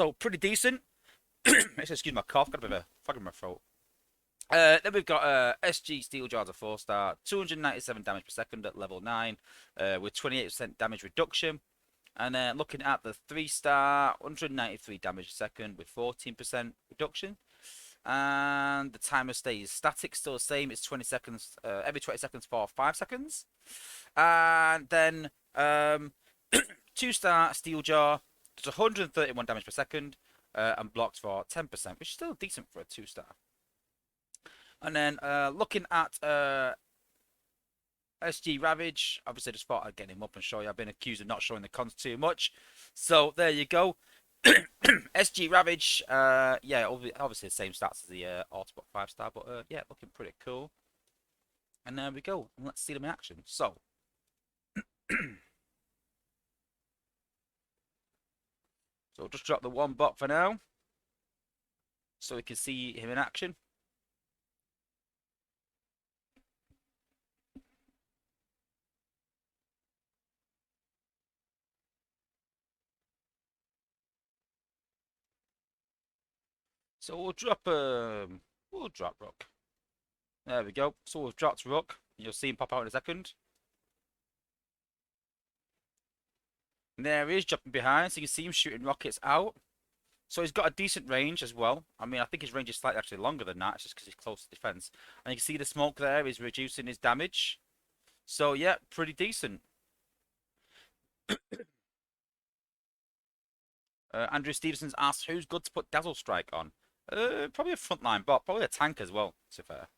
So pretty decent. Excuse my cough, got a bit of a fog in my throat. Then we've got SG Steeljaw as a 4-star, 297 damage per second at level 9, with 28% damage reduction. And then looking at the 3-star, 193 damage a second with 14% reduction. And the timer stays static, still the same. It's 20 seconds, every 20 seconds for 5 seconds. And then 2-star Steeljaw does 131 damage per second and blocks for 10%, which is still decent for a 2-star. And then looking at SG Ravage, obviously just thought I'd get him up and show you. I've been accused of not showing the cons too much. So there you go. SG Ravage, yeah, obviously the same stats as the Autobot 5-star, but yeah, looking pretty cool. And there we go. And let's see them in action. So, so just drop the one bot for now, so we can see him in action. So we'll drop Rook. There we go. So we've dropped Rook. You'll see him pop out in a second. And there he is, jumping behind, so you can see him shooting rockets out. So he's got a decent range as well. I mean, I think his range is slightly actually longer than that. It's just because he's close to defense. And you can see the smoke there is reducing his damage. So yeah, pretty decent. Andrew Stevenson's asked, who's good to put Dazzle Strike on? Probably a frontline bot, probably a tank as well, to be fair.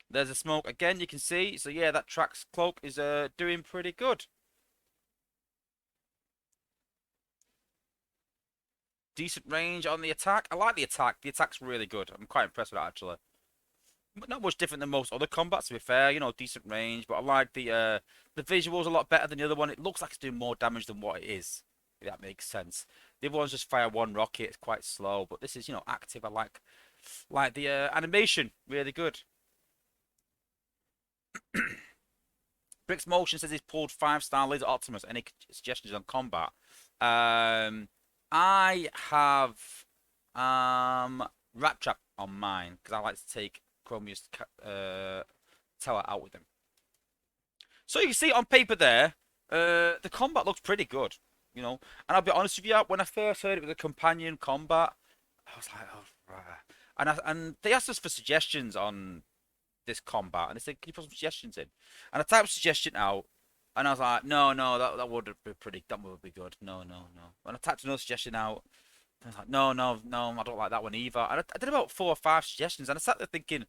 There's a smoke again, you can see. So yeah, that Trax cloak is doing pretty good. Decent range on the attack. I like the attack. The attack's really good. I'm quite impressed with that, actually. Not much different than most other combats, to be fair. You know, decent range. But I like the visuals a lot better than the other one. It looks like it's doing more damage than what it is. If that makes sense. The other one's just fire one rocket. It's quite slow. But this is, you know, active. I like the animation. Really good. Brick's Motion says he's pulled 5-star Laser Optimus. Any suggestions on combat? I have Rat Trap on mine because I like to take Chromius Tower out with him. So you can see on paper there, the combat looks pretty good, you know. And I'll be honest with you, when I first heard it was a companion combat, I was like, oh, right. And they asked us for suggestions on this combat, and they said, can you put some suggestions in? And I typed suggestion out. And I was like, no, that would be that would be good. No. And I typed another suggestion out. I was like, no, I don't like that one either. And I did about 4 or 5 suggestions, and I sat there thinking,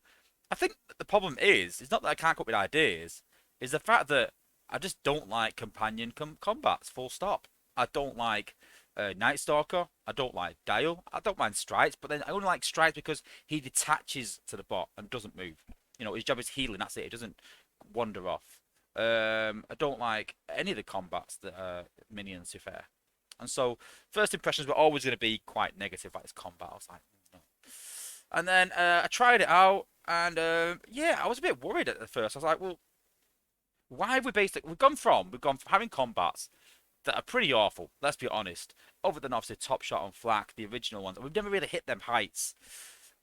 I think the problem is, it's not that I can't come up with ideas, is the fact that I just don't like companion combats, full stop. I don't like Night Stalker. I don't like Dial. I don't mind Strikes, but then I only like Strikes because he detaches to the bot and doesn't move. You know, his job is healing, that's it. He doesn't wander off. I don't like any of the combats that are minions, to be fair. And so, first impressions were always going to be quite negative about this combat. I was like, no. And then I tried it out, and yeah, I was a bit worried at first. I was like, well, why have we we've gone from having combats that are pretty awful, let's be honest, other than obviously Top Shot and Flak, the original ones. We've never really hit them heights.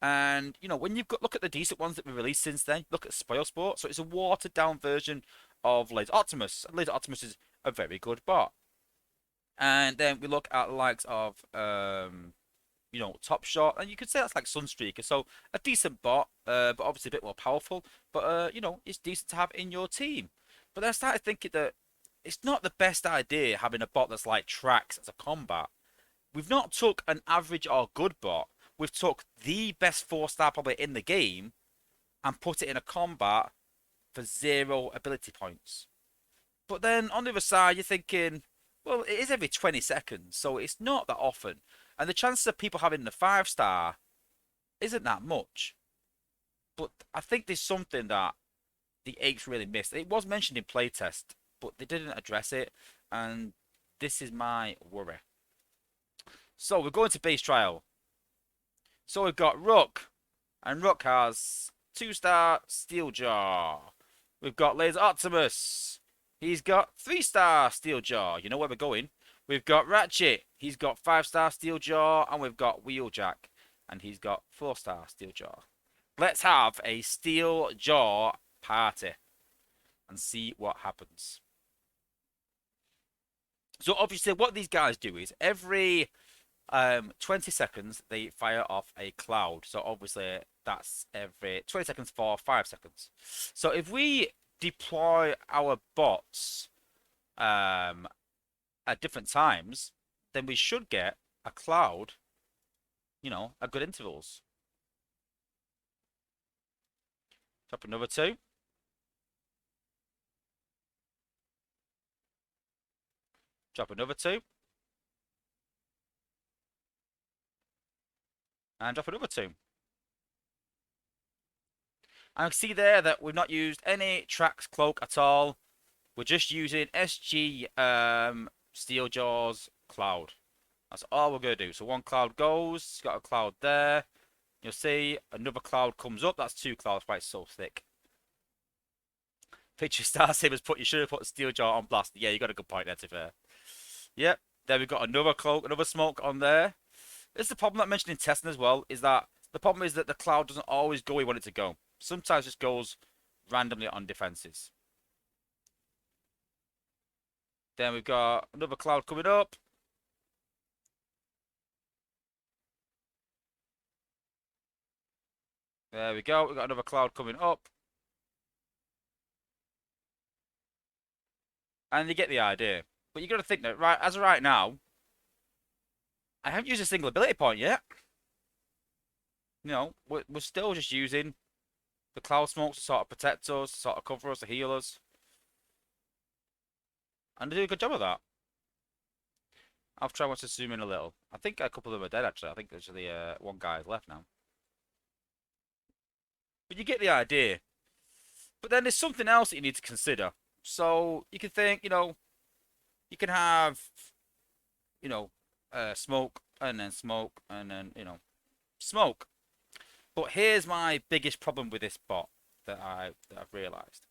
And, you know, when you've got, look at the decent ones that we released since then, look at Spoil Sport. So it's a watered down version of Laser Optimus. Laser Optimus is a very good bot. And then we look at the likes of, you know, Top Shot. And you could say that's like Sunstreaker. So a decent bot, but obviously a bit more powerful. But, you know, it's decent to have in your team. But then I started thinking that it's not the best idea having a bot that's like Trax as a combat. We've not took an average or good bot. We've took the best 4-star probably in the game and put it in a combat for 0 ability points. But then on the other side, you're thinking, well, it is every 20 seconds, so it's not that often. And the chances of people having the 5-star isn't that much. But I think there's something that the apes really missed. It was mentioned in playtest, but they didn't address it. And this is my worry. So we're going to base trial. So we've got Rook, and Rook has 2-star Steeljaw. We've got Laser Optimus. He's got 3-star Steeljaw. You know where we're going. We've got Ratchet. He's got 5-star Steeljaw, and we've got Wheeljack, and he's got 4-star Steeljaw. Let's have a Steeljaw party and see what happens. So obviously, what these guys do is every 20 seconds they fire off a cloud. So obviously that's every 20 seconds for 5 seconds. So if we deploy our bots at different times, then we should get a cloud, at good intervals. Drop another 2. Drop another 2. And drop another 2. And I see there that we've not used any Trax Cloak at all. We're just using SG Steeljaw's Cloud. That's all we're going to do. So one cloud goes, got a cloud there. You'll see another cloud comes up. That's 2 clouds, right? So thick. Picture Star Sabers you should have put Steeljaw on blast. Yeah, you got a good point there, to be fair. Yep. There we've got another cloak, another smoke on there. This is the problem that I mentioned in testing as well, is that the problem is that the cloud doesn't always go where you want it to go. Sometimes it just goes randomly on defenses. Then we've got another cloud coming up. There we go. We've got another cloud coming up. And you get the idea. But you got to think that, right, as of right now, I haven't used a single ability point yet. We're still just using the cloud smokes to sort of protect us, to sort of cover us, to heal us. And they do a good job of that. I'll try to zoom in a little. I think a couple of them are dead, actually. I think there's only one guy left now. But you get the idea. But then there's something else that you need to consider. So you can think, you can have, smoke and then smoke and then, smoke. But here's my biggest problem with this bot that I've realised.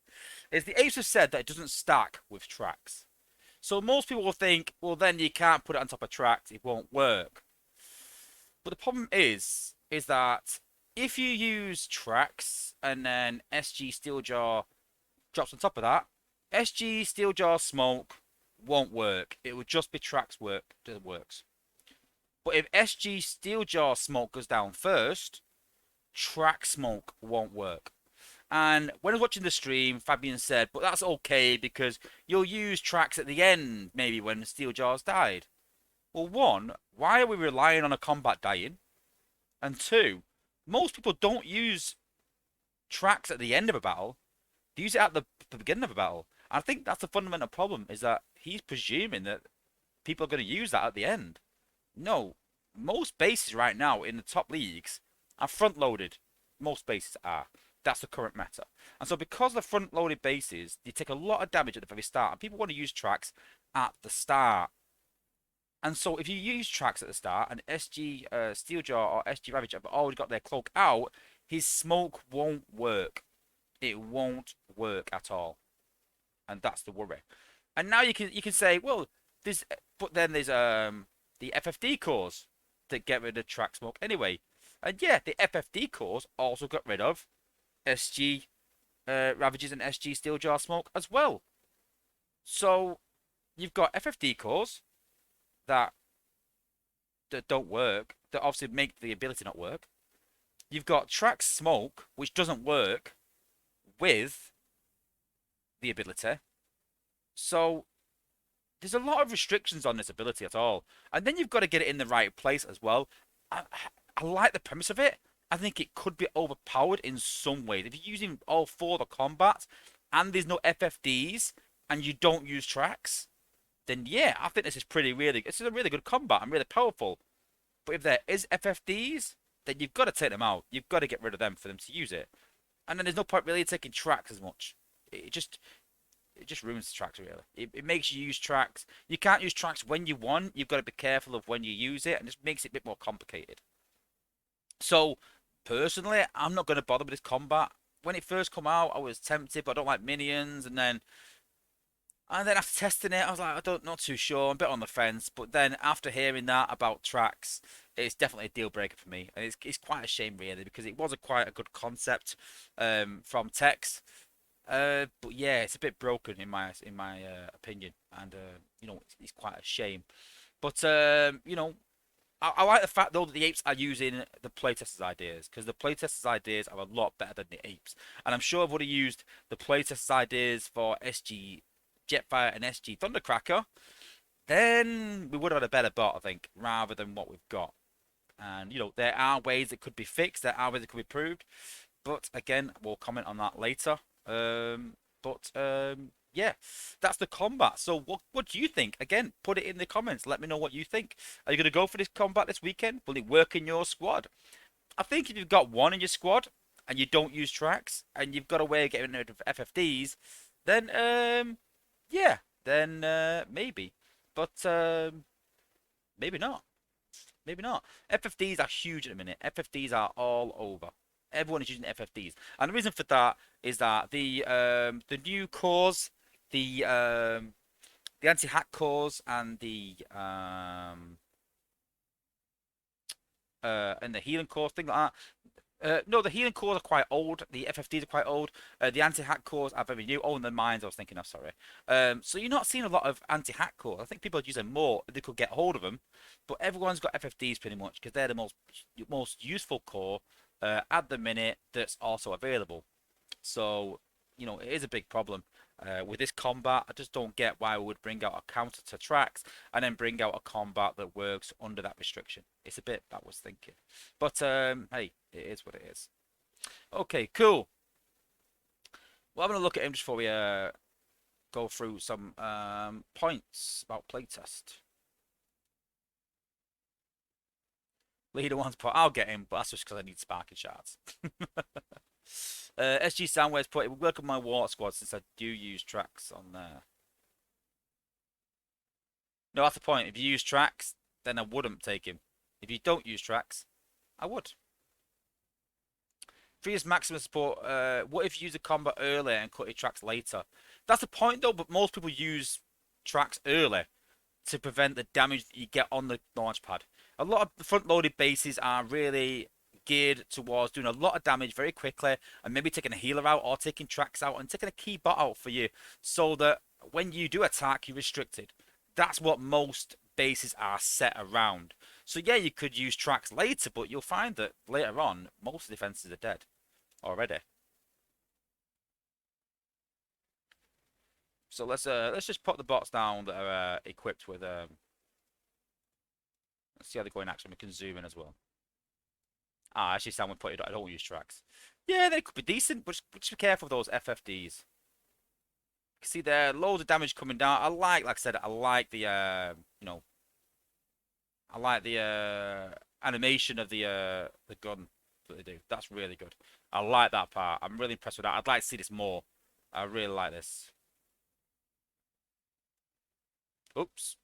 Is the apes have said that it doesn't stack with tracks. So most people will think, well, then you can't put it on top of tracks, it won't work. But the problem is that if you use tracks and then SG Steeljaw drops on top of that, SG Steeljaw smoke won't work. It would just be tracks work that works. But if SG Steeljaw smoke goes down first, track smoke won't work. And when I was watching the stream, Fabian said, but that's okay because you'll use tracks at the end, maybe when Steeljaw's died. Well, one, why are we relying on a combat dying? And two, most people don't use tracks at the end of a battle. They use it at the beginning of a battle. And I think that's the fundamental problem, is that he's presuming that people are going to use that at the end. No, most bases right now in the top leagues are front-loaded. Most bases are. That's the current meta. And so because of the front-loaded bases, you take a lot of damage at the very start. And people want to use tracks at the start. And so if you use tracks at the start, and SG Steeljaw or SG Ravage have already got their cloak out, his smoke won't work. It won't work at all. And that's the worry. And now you can say, well, there's the FFD cores that get rid of track smoke anyway. And yeah, the FFD cores also got rid of SG Ravages and SG Steeljaw smoke as well. So you've got FFD cores that don't work, that obviously make the ability not work. You've got track smoke, which doesn't work with the ability. So there's a lot of restrictions on this ability at all. And then you've got to get it in the right place as well. I like the premise of it. I think it could be overpowered in some ways. If you're using all 4 of the combat and there's no FFDs and you don't use tracks, then yeah, I think this is this is a really good combat and really powerful. But if there is FFDs, then you've got to take them out. You've got to get rid of them for them to use it. And then there's no point really taking tracks as much. It just ruins the tracks, really. It makes you use tracks. You can't use tracks when you want. You've got to be careful of when you use it, and just makes it a bit more complicated. So, personally, I'm not going to bother with this combat. When it first come out, I was tempted, but I don't like minions, and then And then after testing it, I was like, not too sure. I'm a bit on the fence. But then after hearing that about tracks, it's definitely a deal breaker for me. And it's quite a shame, really, because it was quite a good concept from Tex. But yeah, it's a bit broken in my opinion, and it's quite a shame. But I like the fact though that the apes are using the playtesters' ideas because the playtesters' ideas are a lot better than the apes. And I'm sure if I would have used the playtesters' ideas for SG Jetfire and SG Thundercracker, then we would have had a better bot, I think, rather than what we've got. And there are ways it could be fixed, there are ways it could be improved, but again, we'll comment on that later. Yeah, that's the combat. So what do you think? Again, put it in the comments. Let me know what you think. Are you going to go for this combat this weekend? Will it work in your squad? I think if you've got one in your squad and you don't use tracks and you've got a way of getting rid of FFDs, then yeah, then maybe. But maybe not. Maybe not. FFDs are huge at the minute. FFDs are all over. Everyone is using FFDs, and the reason for that is that the new cores, the um, the anti-hack cores, and the healing cores, thing like that. No, the healing cores are quite old. The FFDs are quite old. The anti-hack cores are very new. Oh, and the mines I was thinking of, sorry. So you're not seeing a lot of anti-hack cores. I think people are using more if they could get hold of them. But everyone's got FFDs pretty much because they're the most useful core at the minute that's also available. So, it is a big problem. With this combat, I just don't get why we would bring out a counter to tracks and then bring out a combat that works under that restriction. It's a bit that was thinking. But hey, it is what it is. Okay, cool. Well, I'm gonna look at him just before we go through some points about playtest. Leader one's put, I'll get him, but that's just because I need sparking shards. SG Soundwave's put, it would work on my water squad since I do use tracks on there. No, that's the point. If you use tracks, then I wouldn't take him. If you don't use tracks, I would. Freest maximum support. What if you use a combat early and cut your tracks later? That's the point though, but most people use tracks early to prevent the damage that you get on the launch pad. A lot of the front-loaded bases are really geared towards doing a lot of damage very quickly and maybe taking a healer out or taking tracks out and taking a key bot out for you so that when you do attack, you're restricted. That's what most bases are set around. So yeah, you could use tracks later, but you'll find that later on, most defenses are dead already. So let's just put the bots down that are equipped with let's see how they go in action. We can zoom in as well. Ah, actually, someone put it. I don't use tracks. Yeah, they could be decent, but just be careful of those FFDs. See there, loads of damage coming down. Like I said, I like the I like the animation of the gun that they do. That's really good. I like that part. I'm really impressed with that. I'd like to see this more. I really like this. Oops.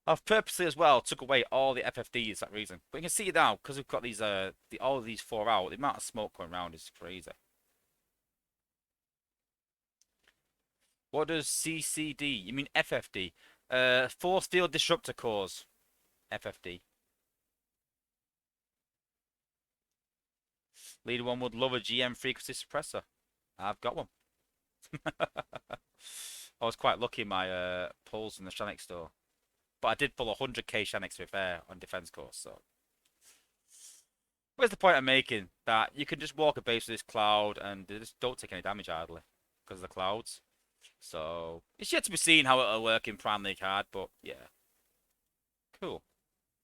I've purposely as well took away all the FFDs for that reason. But you can see it now because we've got these all of these four out. The amount of smoke going around is crazy. What does CCD? You mean FFD? Force Field Disruptor Cores. FFD. Leader one would love a GM frequency suppressor. I've got one. I was quite lucky in my pulls in the Shanix store. But I did pull 100k Shanix to be fair on defense course, so. Where's the point I'm making? That you can just walk a base with this cloud and they just don't take any damage hardly because of the clouds. So it's yet to be seen how it'll work in Prime League hard, but yeah. Cool.